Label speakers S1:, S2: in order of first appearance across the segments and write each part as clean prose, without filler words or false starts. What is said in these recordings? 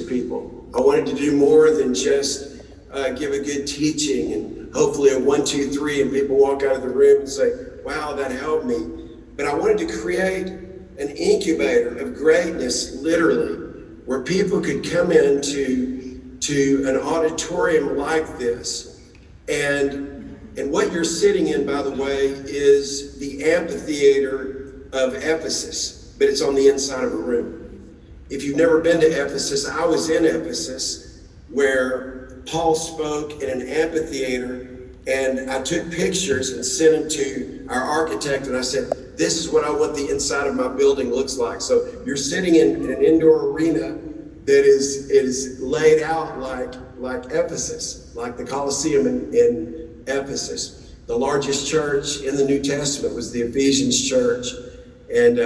S1: people. I wanted to do more than just give a good teaching and hopefully a 1, 2, 3, and people walk out of the room and say, wow, that helped me. But I wanted to create an incubator of greatness, literally, where people could come into an auditorium like this. And what you're sitting in, by the way, is the amphitheater of Ephesus, but it's on the inside of a room. If you've never been to Ephesus, I was in Ephesus, where Paul spoke in an amphitheater, and I took pictures and sent them to our architect, and I said, this is what I want the inside of my building looks like. So you're sitting in an indoor arena that is laid out like Ephesus, like the Colosseum in Ephesus. The largest church in the New Testament was the Ephesians church. And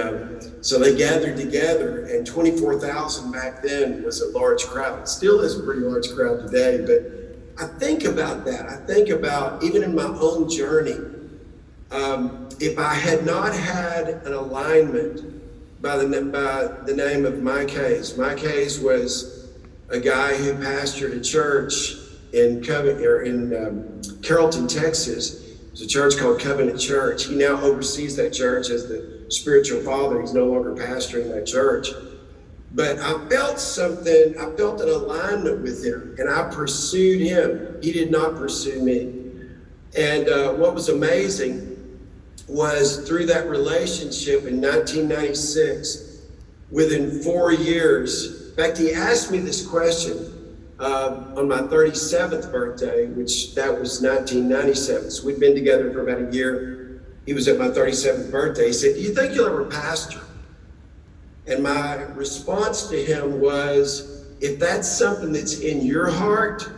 S1: so they gathered together, and 24,000 back then was a large crowd. It still is a pretty large crowd today, but I think about that. I think about, even in my own journey, if I had not had an alignment by the name of Mike Hayes. Mike Hayes was a guy who pastored a church in Carrollton, Texas. It was a church called Covenant Church. He now oversees that church as the spiritual father. He's no longer pastoring that church. But I felt something, I felt an alignment with him, and I pursued him. He did not pursue me. And what was amazing was through that relationship in 1996, within 4 years, in fact, he asked me this question on my 37th birthday, which that was 1997. So we'd been together for about a year. He was at my 37th birthday. He said, do you think you'll ever pastor? And my response to him was, if that's something that's in your heart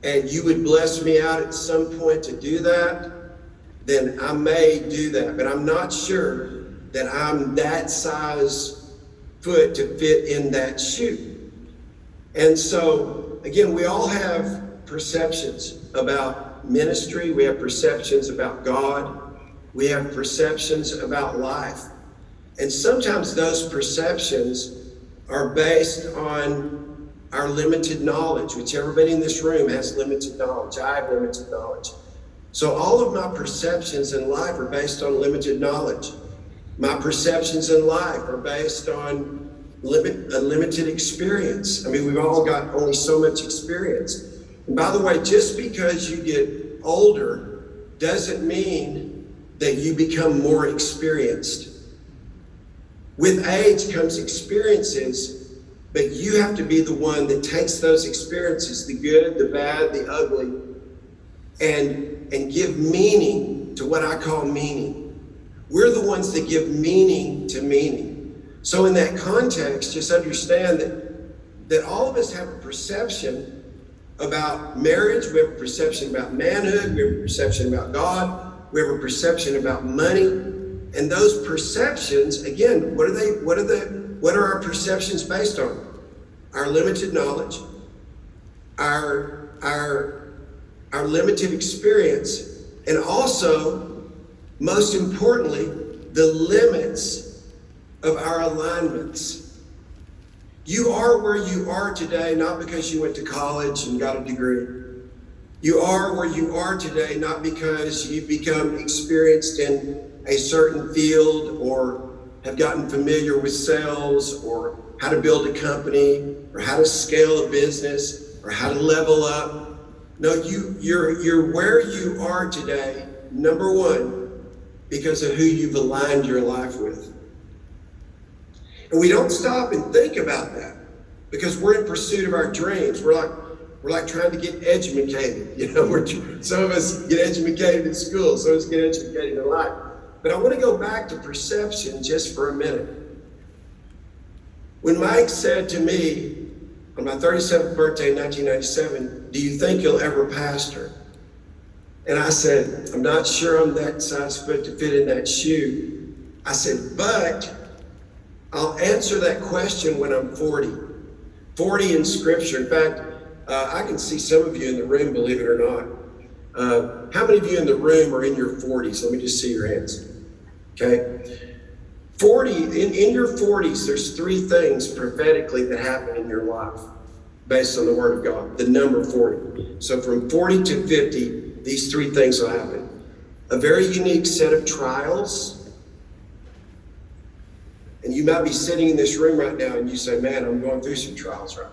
S1: and you would bless me out at some point to do that, then I may do that. But I'm not sure that I'm that size foot to fit in that shoe. And so, again, we all have perceptions about ministry. We have perceptions about God. We have perceptions about life. And sometimes those perceptions are based on our limited knowledge, which everybody in this room has limited knowledge. I have limited knowledge. So all of my perceptions in life are based on limited knowledge. My perceptions in life are based on a limited experience. I mean, we've all got only so much experience. And by the way, just because you get older doesn't mean that you become more experienced. With age comes experiences, but you have to be the one that takes those experiences, the good, the bad, the ugly, and give meaning to what I call meaning. We're the ones that give meaning to meaning. So in that context, just understand that all of us have a perception about marriage. We have a perception about manhood. We have a perception about God. We have a perception about money. And those perceptions, again, what are our perceptions based on? Our limited knowledge, our limited experience, and also, most importantly, the limits of our alignments. You are where you are today, not because you went to college and got a degree. You are where you are today, not because you've become experienced in a certain field or have gotten familiar with sales or how to build a company or how to scale a business or how to level up. No, you're where you are today, number one, because of who you've aligned your life with. And we don't stop and think about that because we're in pursuit of our dreams. We're like trying to get educated. You know, some of us get educated in school, some of us get educated in life. But I want to go back to perception just for a minute. When Mike said to me on my 37th birthday in 1997, do you think you'll ever pastor? And I said, I'm not sure I'm that size foot to fit in that shoe. I said, but I'll answer that question when I'm 40. 40 in Scripture. In fact, I can see some of you in the room, believe it or not. How many of you in the room are in your 40s? Let me just see your hands. Okay. In your 40s, there's three things prophetically that happen in your life based on the Word of God, the number 40. So from 40 to 50, these three things will happen. A very unique set of trials. And you might be sitting in this room right now and you say, man, I'm going through some trials right now.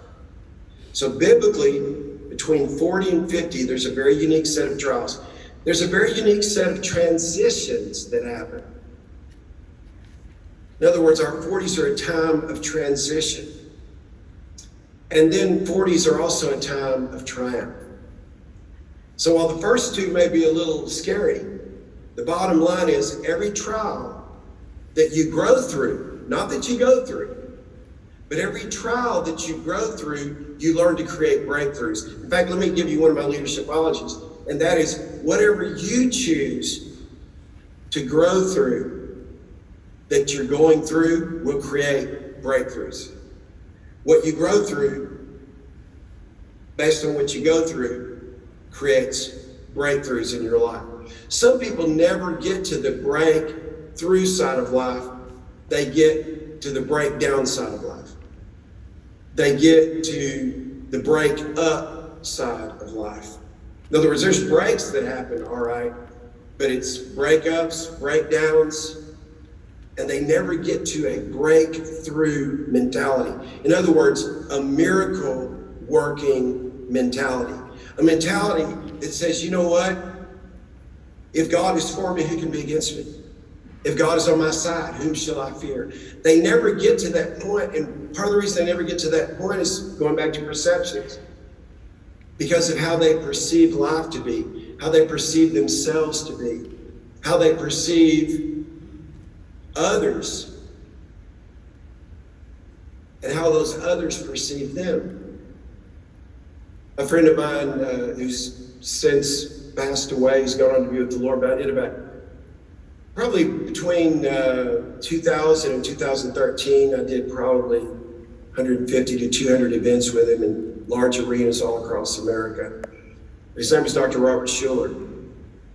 S1: So biblically, between 40 and 50, there's a very unique set of trials. There's a very unique set of transitions that happen. In other words, our 40s are a time of transition. And then 40s are also a time of triumph. So while the first two may be a little scary, the bottom line is every trial that you grow through, not that you go through, but every trial that you grow through, you learn to create breakthroughs. In fact, let me give you one of my leadershipologies, and that is whatever you choose to grow through, that you're going through will create breakthroughs. What you grow through, based on what you go through, creates breakthroughs in your life. Some people never get to the breakthrough side of life. They get to the breakdown side of life. They get to the break up side of life. In other words, there's breaks that happen, all right, but it's breakups, breakdowns, and they never get to a breakthrough mentality. In other words, a miracle working mentality. A mentality that says, you know what? If God is for me, who can be against me? If God is on my side, whom shall I fear? They never get to that point, and part of the reason they never get to that point is going back to perceptions. Because of how they perceive life to be, how they perceive themselves to be, how they perceive others, and how those others perceive them. A friend of mine who's since passed away, he's gone on to be with the Lord, but I did about probably between 2000 and 2013, I did probably 150 to 200 events with him in large arenas all across America. His name is Dr. Robert Schuller.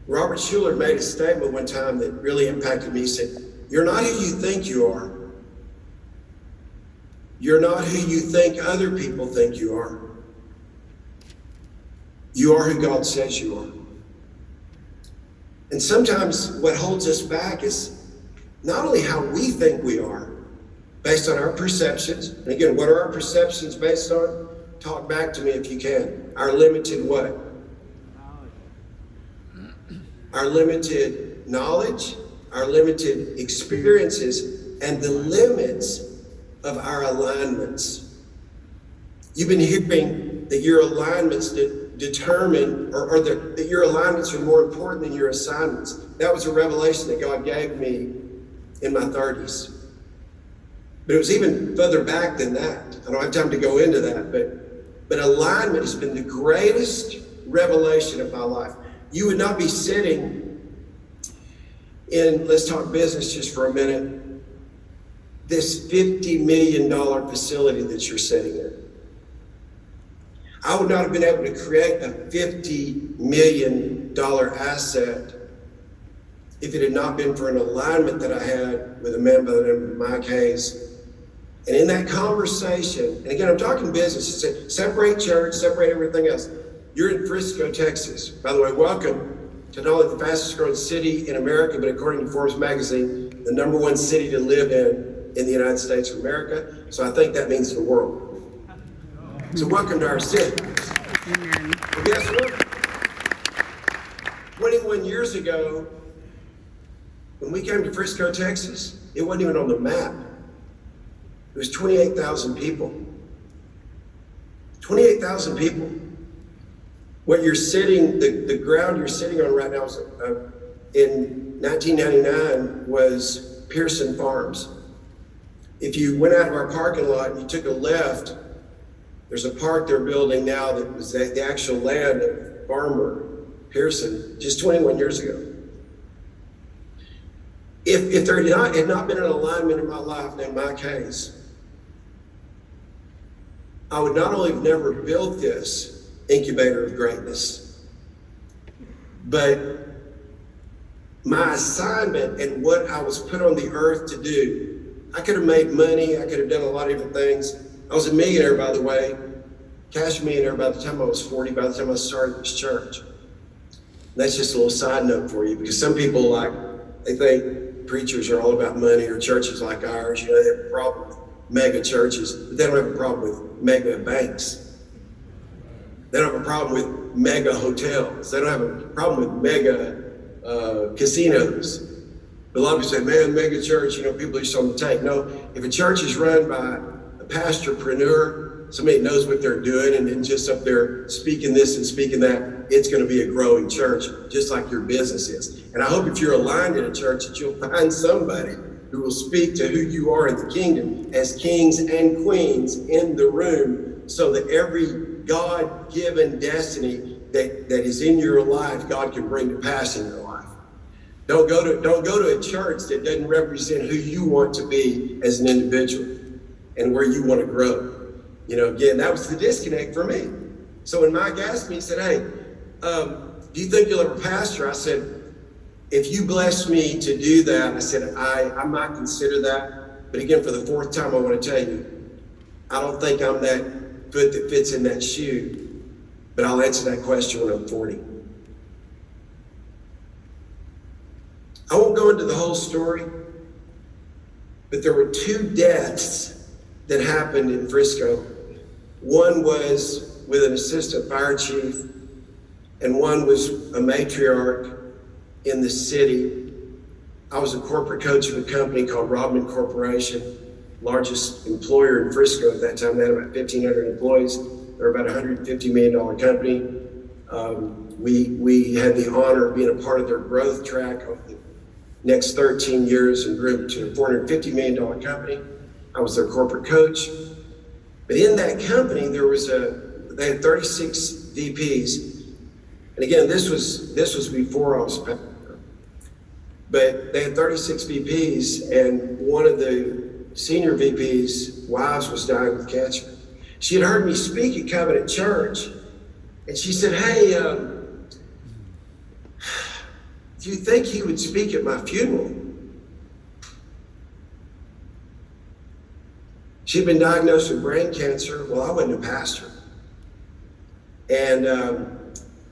S1: Robert Schuller made a statement one time that really impacted me. He said, "You're not who you think you are. You're not who you think other people think you are. You are who God says you are." And sometimes what holds us back is not only how we think we are, based on our perceptions. And again, what are our perceptions based on? Talk back to me if you can. Our limited what? Our limited knowledge, our limited experiences, and the limits of our alignments. You've been hearing that your alignments determine, or that your alignments are more important than your assignments. That was a revelation that God gave me in my 30s. But it was even further back than that. I don't have time to go into that, but alignment has been the greatest revelation of my life. You would not be sitting in, let's talk business just for a minute, this $50 million facility that you're sitting in. I would not have been able to create a $50 million asset if it had not been for an alignment that I had with a man by the name of Mike Hayes. And in that conversation, and again, I'm talking business, it's separate church, separate everything else. You're in Frisco, Texas. By the way, welcome to not only the fastest growing city in America, but according to Forbes magazine, the #1 city to live in the United States of America. So I think that means the world. So welcome to our city.
S2: Amen.
S1: Well, guess what? 21 years ago, when we came to Frisco, Texas, it wasn't even on the map. It was 28,000 people. 28,000 people. What you're sitting, the ground you're sitting on right now is, in 1999 was Pearson Farms. If you went out of our parking lot and you took a left, there's a park they're building now that was the actual land of Farmer Pearson just 21 years ago. If there had not been an alignment in my life named Mike Hayes, I would not only have never built this incubator of greatness, but my assignment and what I was put on the earth to do. I could have made money. I could have done a lot of different things. I was a millionaire, by the way, cash millionaire by the time I was 40, by the time I started this church. And that's just a little side note for you, because some people they think preachers are all about money, or churches like ours, they have a problem with mega churches, but they don't have a problem with mega banks. They don't have a problem with mega hotels. They don't have a problem with mega casinos. But a lot of people say, man, mega church, people are just on the tank. No, if a church is run by a pastorpreneur, somebody knows what they're doing and then just up there speaking this and speaking that, it's going to be a growing church, just like your business is. And I hope if you're aligned in a church that you'll find somebody who will speak to who you are in the kingdom as kings and queens in the room, so that every God-given destiny that is in your life, God can bring to pass in your life. Don't go to a church that doesn't represent who you want to be as an individual and where you want to grow. Again, that was the disconnect for me. So when Mike asked me, he said, hey, do you think you'll ever pastor? I said, if you bless me to do that, I said, I might consider that. But again, for the fourth time, I want to tell you, I don't think I'm that foot that fits in that shoe, but I'll answer that question when I'm 40. I won't go into the whole story, but there were 2 deaths that happened in Frisco. One was with an assistant fire chief, and one was a matriarch in the city. I was a corporate coach of a company called Rodman Corporation, largest employer in Frisco at that time. They had about 1,500 employees. They're about a $150 million company. We had the honor of being a part of their growth track over the next 13 years and grew it to a $450 million company. I was their corporate coach. But in that company, they had 36 VPs. And again, this was before I was pastor. But they had 36 VPs, and one of the senior VP's wives was dying with cancer. She had heard me speak at Covenant Church, and she said, hey, do you think he would speak at my funeral? She'd been diagnosed with brain cancer. Well, I wasn't a pastor. And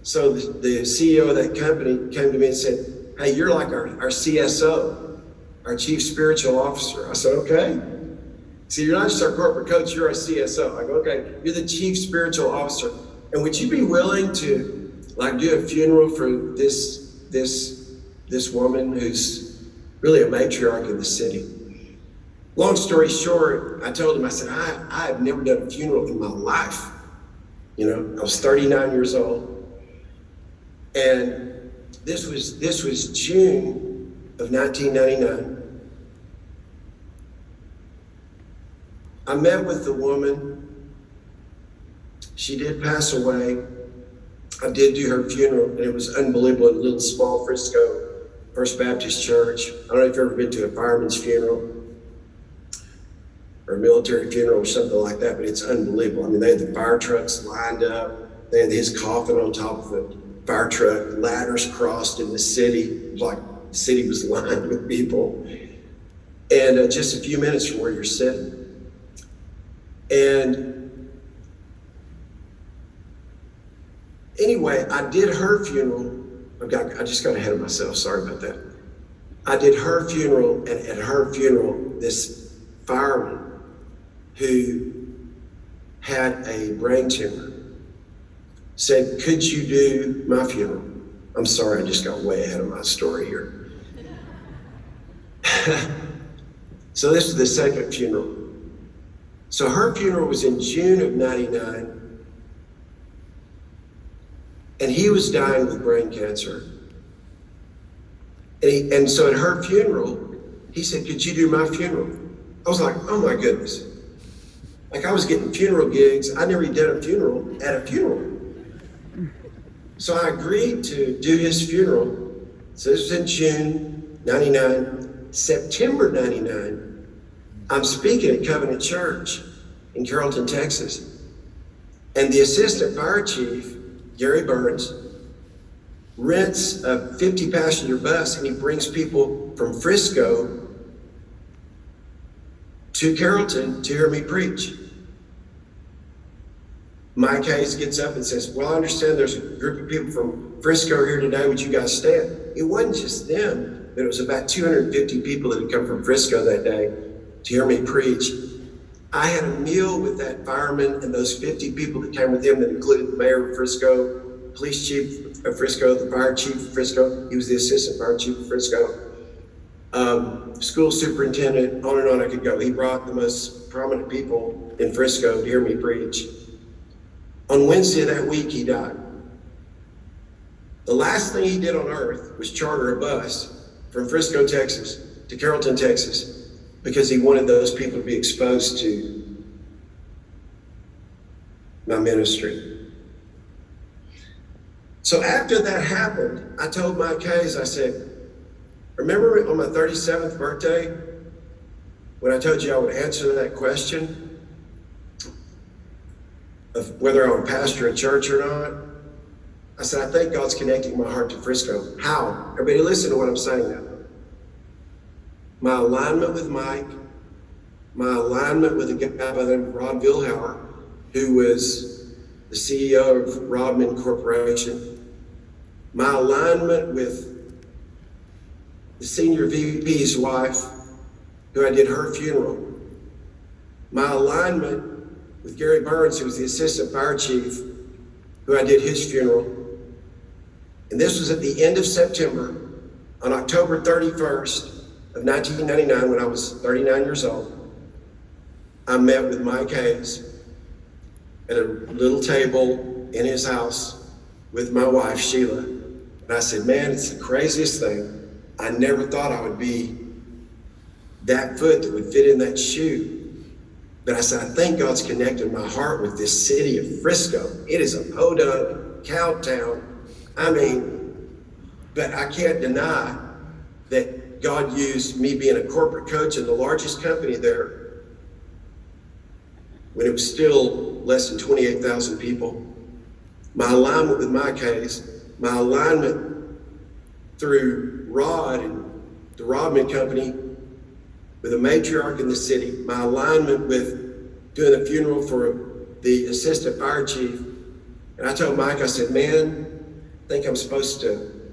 S1: so the CEO of that company came to me and said, hey, you're like our CSO, our Chief Spiritual Officer. I said, okay. So you're not just our corporate coach, you're our CSO. I go, okay, you're the Chief Spiritual Officer. And would you be willing to do a funeral for this woman who's really a matriarch of the city? Long story short, I told him, I said, I have never done a funeral in my life. I was 39 years old. And this was June of 1999. I met with the woman. She did pass away. I did do her funeral, and it was unbelievable. In a little small Frisco First Baptist Church. I don't know if you've ever been to a fireman's funeral or a military funeral or something like that, but it's unbelievable. I mean, they had the fire trucks lined up. They had his coffin on top of the fire truck, ladders crossed in the city. It was like the city was lined with people. And just a few minutes from where you're sitting. And anyway, I did her funeral. I just got ahead of myself. Sorry about that. I did her funeral, and at her funeral, this fireman who had a brain tumor said, could you do my funeral? I'm sorry, I just got way ahead of my story here. So this is the second funeral. So her funeral was in June of 99, and he was dying with brain cancer. And so at her funeral, he said, could you do my funeral? I was like, oh my goodness. Like I was getting funeral gigs. I never even done a funeral at a funeral. So I agreed to do his funeral. So this was in June 99. September 99, I'm speaking at Covenant Church in Carrollton, Texas. And the assistant fire chief, Gary Burns, rents a 50-passenger bus, and he brings people from Frisco to Carrollton to hear me preach. Mike Hayes gets up and says, well, I understand there's a group of people from Frisco here today. Would you guys stand? It wasn't just them, but it was about 250 people that had come from Frisco that day to hear me preach. I had a meal with that fireman and those 50 people that came with him, that included the mayor of Frisco, police chief of Frisco, the fire chief of Frisco. He was the assistant fire chief of Frisco. School superintendent, on and on I could go. He brought the most prominent people in Frisco to hear me preach. On Wednesday of that week, he died. The last thing he did on earth was charter a bus from Frisco, Texas to Carrollton, Texas, because he wanted those people to be exposed to my ministry. So after that happened, I told Mike Hayes, I said, remember on my 37th birthday, when I told you I would answer that question of whether I would pastor a church or not? I said, I think God's connecting my heart to Frisco. How? Everybody listen to what I'm saying now. My alignment with Mike, my alignment with a guy by the name of Rob Vilhauer, who was the CEO of Rodman Corporation, my alignment with the senior VP's wife, who I did her funeral, my alignment with Gary Burns, who was the assistant fire chief, who I did his funeral. And this was at the end of September, on October 31st of 1999, when I was 39 years old. I met with Mike Hayes at a little table in his house with my wife, Sheila. And I said, man, it's the craziest thing. I never thought I would be that foot that would fit in that shoe. But I said, I think God's connected my heart with this city of Frisco. It is a podunk cow town. I mean, but I can't deny that God used me being a corporate coach in the largest company there, when it was still less than 28,000 people. My alignment with Mike Hayes, my alignment through Rod and the Rodman Company with a matriarch in the city, my alignment with doing a funeral for the assistant fire chief. And I told Mike, I said, man, I think I'm supposed to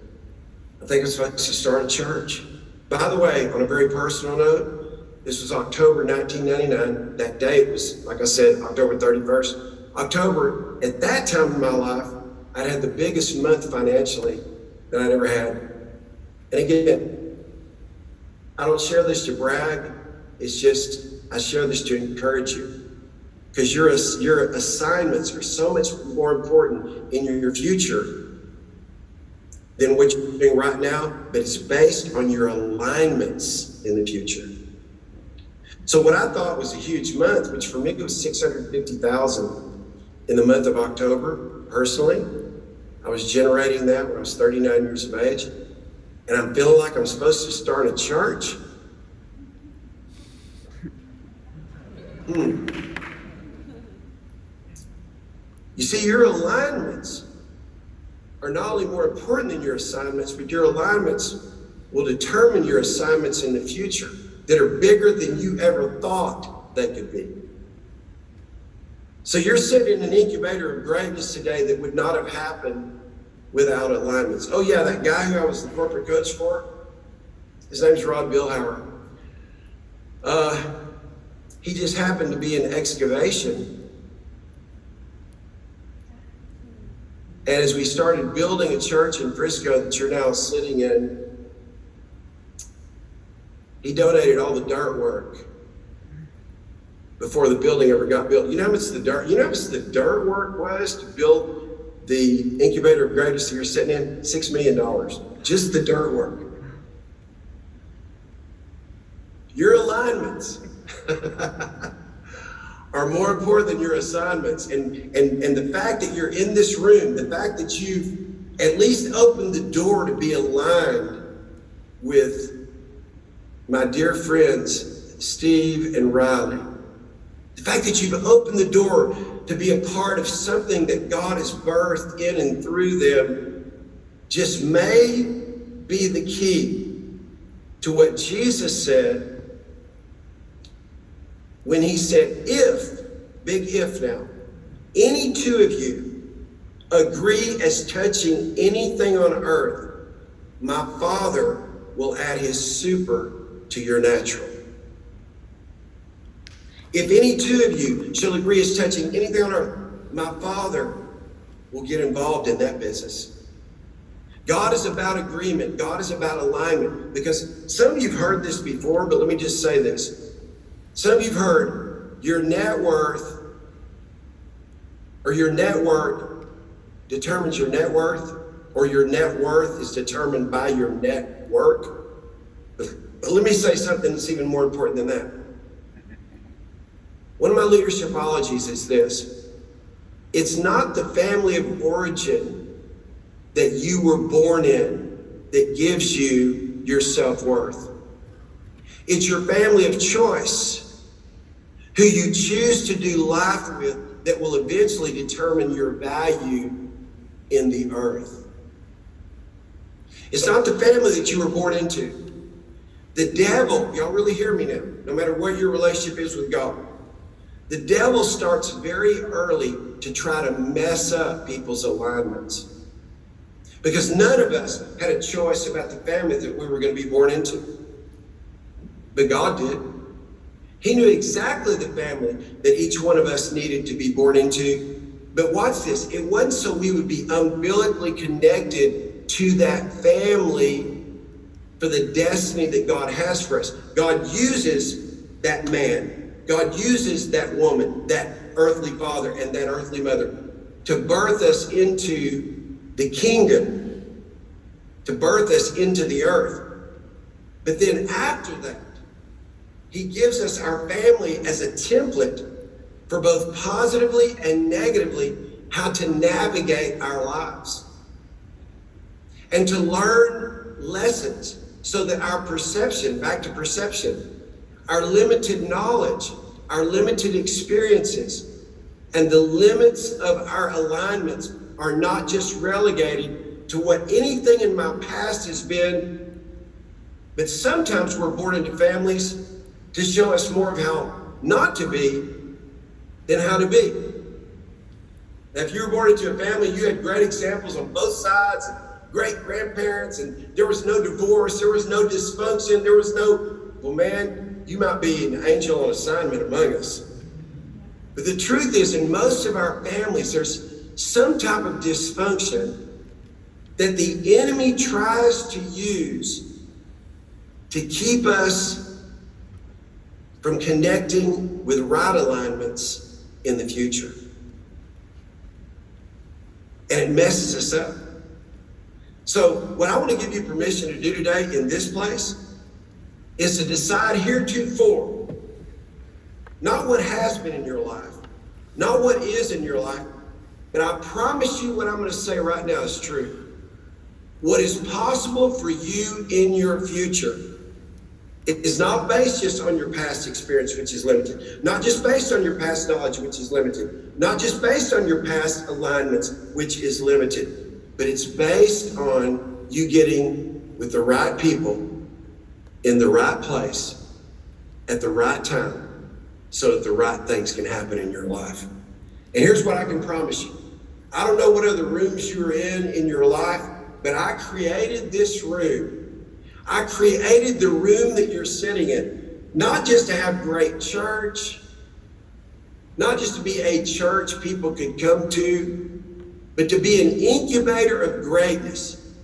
S1: start a church. By the way, on a very personal note, this was October 1999. That date was, like I said, October 31st. October, at that time in my life, I'd had the biggest month financially that I'd ever had. And again, I don't share this to brag. It's just, I share this to encourage you. Because your assignments are so much more important in your future than what you're doing right now, but it's based on your alignments in the future. So what I thought was a huge month, which for me it was $650,000 in the month of October, personally. I was generating that when I was 39 years of age. And I'm feeling like I'm supposed to start a church. You see, your alignments are not only more important than your assignments, but your alignments will determine your assignments in the future that are bigger than you ever thought they could be. So you're sitting in an incubator of greatness today that would not have happened without alignments. Oh yeah, that guy who I was the corporate coach for, his name's Rod Vilhauer. He just happened to be in excavation. And as we started building a church in Frisco that you're now sitting in, he donated all the dirt work before the building ever got built. You know how much the dirt work was to build the incubator of greatness that you're sitting in? $6 million, just the dirt work. Your alignments are more important than your assignments. And the fact that you're in this room, the fact that you've at least opened the door to be aligned with my dear friends, Steve and Riley, the fact that you've opened the door to be a part of something that God has birthed in and through them just may be the key to what Jesus said when he said, if, big if now, any two of you agree as touching anything on earth, my Father will add his super to your natural. If any two of you shall agree as touching anything on earth, my Father will get involved in that business. God is about agreement. God is about alignment. Because some of you have heard this before, but let me just say this. Some of you have heard your net worth or your network determines your net worth, or your net worth is determined by your network. But let me say something that's even more important than that. One of my leadershipologies is this. It's not the family of origin that you were born in that gives you your self-worth. It's your family of choice, who you choose to do life with, that will eventually determine your value in the earth. It's not the family that you were born into. The devil, y'all really hear me now, no matter what your relationship is with God, the devil starts very early to try to mess up people's alignments. Because none of us had a choice about the family that we were going to be born into. But God did. He knew exactly the family that each one of us needed to be born into. But watch this. It wasn't so we would be umbilically connected to that family for the destiny that God has for us. God uses that man. God uses that woman, that earthly father and that earthly mother to birth us into the kingdom, to birth us into the earth. But then after that, he gives us our family as a template for both positively and negatively how to navigate our lives and to learn lessons so that our perception, back to perception, our limited knowledge, our limited experiences, and the limits of our alignments are not just relegated to what anything in my past has been, but sometimes we're born into families to show us more of how not to be than how to be. Now, if you were born into a family, you had great examples on both sides, great grandparents, and there was no divorce, there was no dysfunction, there was no, well, man, you might be an angel on assignment among us. But the truth is, in most of our families, there's some type of dysfunction that the enemy tries to use to keep us from connecting with right alignments in the future. And it messes us up. So what I want to give you permission to do today in this place is to decide heretofore, not what has been in your life, not what is in your life, but I promise you what I'm going to say right now is true. What is possible for you in your future, it is not based just on your past experience, which is limited, not just based on your past knowledge, which is limited, not just based on your past alignments, which is limited, but it's based on you getting with the right people in the right place at the right time so that the right things can happen in your life. And here's what I can promise you. I don't know what other rooms you're in your life, but I created this room. I created the room that you're sitting in, not just to have great church, not just to be a church people could come to, but to be an incubator of greatness,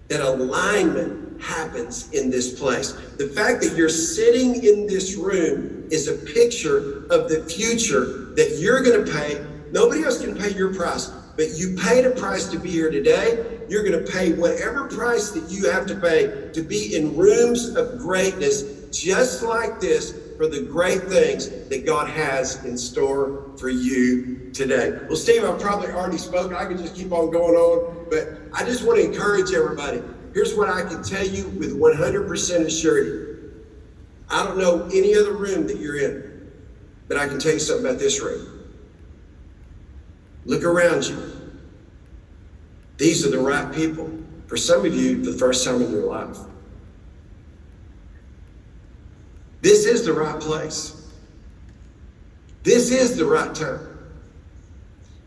S1: that alignment happens in this place. The fact that you're sitting in this room is a picture of the future that you're going to pay. Nobody else can pay your price, but you paid a price to be here today. You're going to pay whatever price that you have to pay to be in rooms of greatness just like this for the great things that God has in store for you today. Well, Steve, I've probably already spoken. I can just keep on going on, but I just want to encourage everybody. Here's what I can tell you with 100% assurity. I don't know any other room that you're in, but I can tell you something about this room. Look around you. These are the right people For some of you, the first time in your life. This is the right place. This is the right time.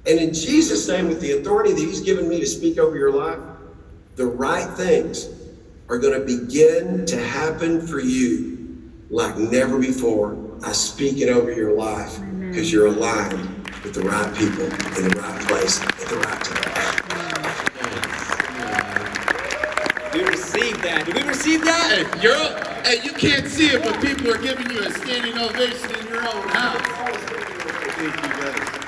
S1: And in Jesus' name, with the authority that he's given me to speak over your life, the right things are going to begin to happen for you like never before. I speak it over your life because you're aligned with the right people in the right place at the right time.
S2: We received that. Did we receive that?
S3: Hey, you can't see it, but people are giving you a standing ovation in your own house. Thank you, guys.